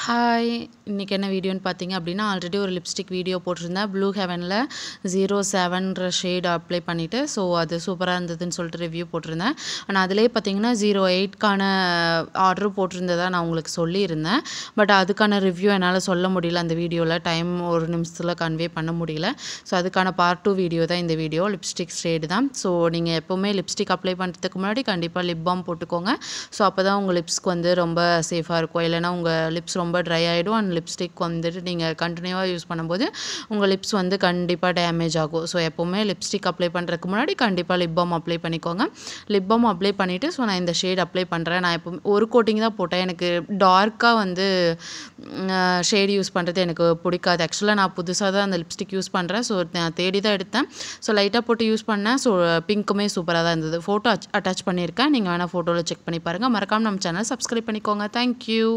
Hi இன்றைக்கி என்ன வீடியோன்னு பார்த்தீங்க அப்படின்னா ஆல்ரெடி ஒரு லிப்ஸ்டிக் வீடியோ போட்டிருந்தேன் ப்ளூ ஹெவனில் 07ன்ற ஷேட் அப்ளை பண்ணிவிட்டு ஸோ அது சூப்பராக இருந்ததுன்னு சொல்லிட்டு ரிவ்யூ போட்டிருந்தேன். ஆனால் அதிலே பார்த்தீங்கன்னா 08க்கான ஆர்டர் போட்டிருந்ததா நான் உங்களுக்கு சொல்லியிருந்தேன். பட் அதுக்கான ரிவ்யூ என்னால் சொல்ல முடியல அந்த வீடியோவில், டைம் ஒரு நிமிஷத்தில் கன்வே பண்ண முடியல. ஸோ அதுக்கான பார்ட் 2 வீடியோ தான் இந்த வீடியோ. லிப்ஸ்டிக் ஷேடு தான். ஸோ நீங்கள் எப்போவுமே லிப்ஸ்டிக் அப்ளை பண்ணுறதுக்கு முன்னாடி கண்டிப்பாக லிப் பாம் போட்டுக்கோங்க. ஸோ அப்போ தான் உங்கள் லிப்ஸ்க்கு வந்து ரொம்ப சேஃபாக இருக்கும். இல்லைனா உங்கள் லிப்ஸ் ரொம்ப ட்ரை ஆகிடும். அண்ட் லிப்ஸ்டிக் வந்துட்டு நீங்கள் கண்டினியூவாக யூஸ் பண்ணும்போது உங்கள் லிப்ஸ் வந்து கண்டிப்பாக டேமேஜ் ஆகும். ஸோ எப்போவுமே லிப்ஸ்டிக் அப்ளை பண்ணுறதுக்கு முன்னாடி கண்டிப்பாக லிப் பாம் அப்ளை பண்ணிக்கோங்க. லிப் பாம் அப்ளை பண்ணிவிட்டு ஸோ நான் இந்த ஷேட் அப்ளை பண்ணுறேன். நான் எப்போ ஒரு கோட்டிங் தான் போட்டேன். எனக்கு டார்க்காக வந்து ஷேட் யூஸ் பண்ணுறது எனக்கு பிடிக்காது. ஆக்சுவலாக நான் புதுசாக தான் அந்த லிப்ஸ்டிக் யூஸ் பண்ணுறேன். ஸோ நான் தேடி தான் எடுத்தேன். ஸோ லைட்டாக போட்டு யூஸ் பண்ணேன். ஸோ பிங்க்குமே சூப்பராக தான் இருந்தது. ஃபோட்டோ அட்டாச் பண்ணியிருக்கேன். நீங்கள் வேணால் ஃபோட்டோவில் செக் பண்ணி பாருங்கள். மறக்காமல் நம்ம சேனல் சப்ஸ்கிரைப் பண்ணிக்கோங்க. தேங்க்யூ.